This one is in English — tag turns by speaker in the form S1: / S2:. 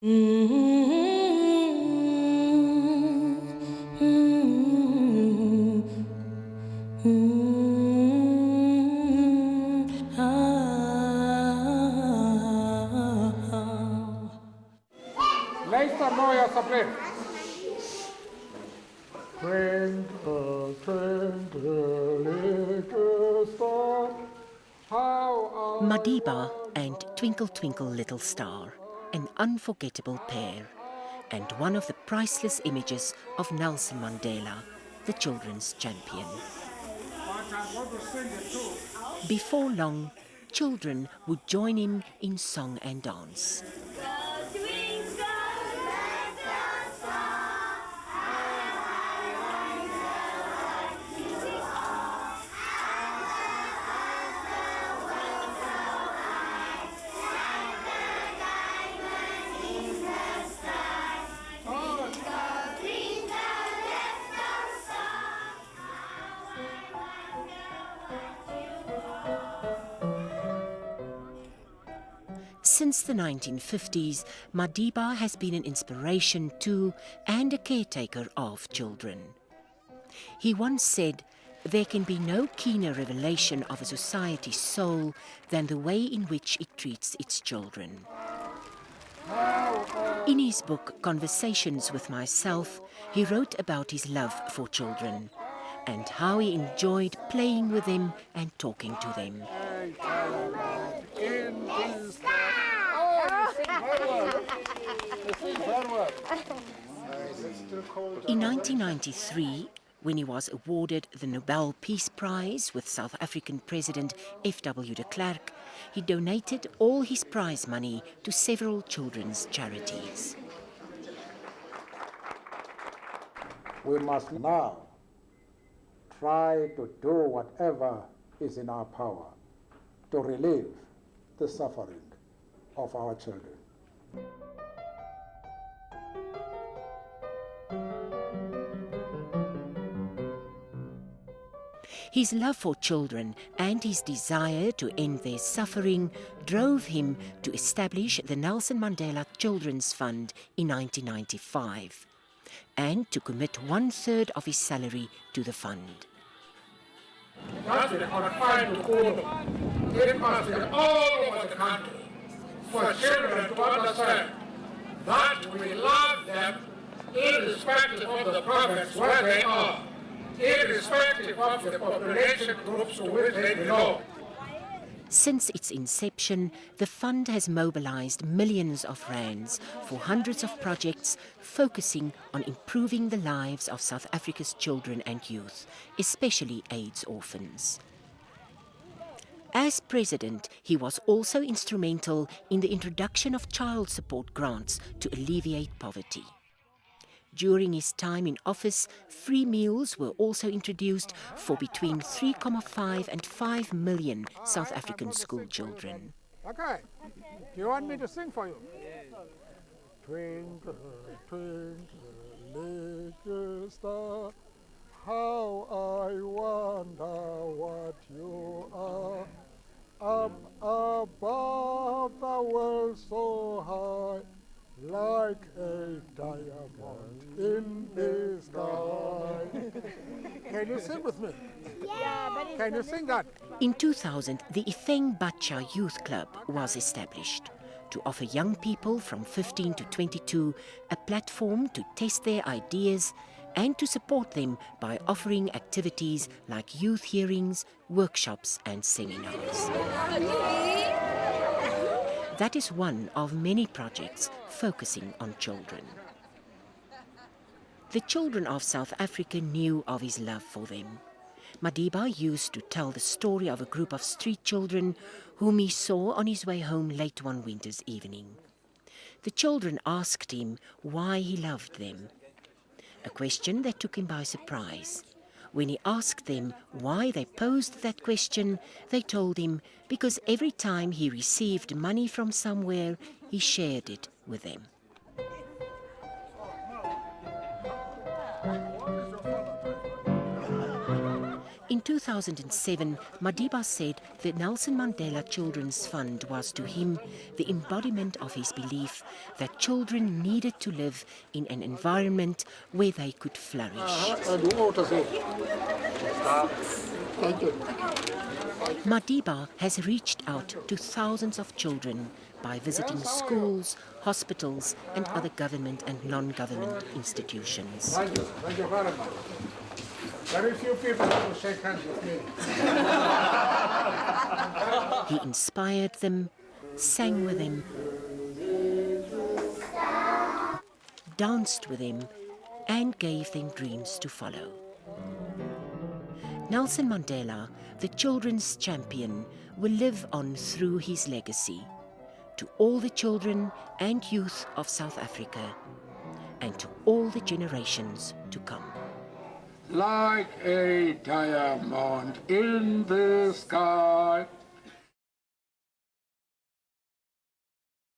S1: Twinkle, twinkle, little star, how
S2: Madiba and Twinkle, Twinkle, Little Star, an unforgettable pair, and one of the priceless images of Nelson Mandela, the children's champion. Before long, children would join him in song and dance. Since the 1950s, Madiba has been an inspiration to and a caretaker of children. He once said, "There can be no keener revelation of a society's soul than the way in which it treats its children." In his book, Conversations with Myself, he wrote about his love for children and how he enjoyed playing with them and talking to them. In 1993, when he was awarded the Nobel Peace Prize with South African President F.W. de Klerk, he donated all his prize money to several children's charities.
S1: We must now try to do whatever is in our power to relieve the suffering of our children.
S2: His love for children and his desire to end their suffering drove him to establish the Nelson Mandela Children's Fund in 1995 and to commit 1/3 of his salary to the fund.
S3: Not confined to Kudu. It must be all over the country for children to understand that we love them irrespective of the province where they are, irrespective of the population groups to which they belong.
S2: Since its inception, the fund has mobilized millions of rands for hundreds of projects focusing on improving the lives of South Africa's children and youth, especially AIDS orphans. As president, he was also instrumental in the introduction of child support grants to alleviate poverty. During his time in office, free meals were also introduced for between 3.5 and 5 million South African school children.
S1: Okay. Do you want me to sing for you? Twinkle, twinkle, little star, how I wonder what you are. Up above the world so high, like a diamond in the sky. Can you sing with me?
S4: Yeah,
S1: Can you sing that?
S2: In 2000, the Ifeng Bacha Youth Club was established to offer young people from 15 to 22 a platform to test their ideas and to support them by offering activities like youth hearings, workshops and seminars. That is one of many projects focusing on children. The children of South Africa knew of his love for them. Madiba used to tell the story of a group of street children whom he saw on his way home late one winter's evening. The children asked him why he loved them, a question that took him by surprise. When he asked them why they posed that question, they told him because every time he received money from somewhere, he shared it with them. In In 2007, Madiba said the Nelson Mandela Children's Fund was to him the embodiment of his belief that children needed to live in an environment where they could flourish. Madiba has reached out to thousands of children by visiting schools, hospitals and other government and non-government institutions.
S3: Thank you very much. Very few people want to shake hands with me.
S2: He inspired them, sang with them, danced with them, and gave them dreams to follow. Nelson Mandela, the children's champion, will live on through his legacy to all the children and youth of South Africa and to all the generations to come.
S3: Like a diamond in the sky.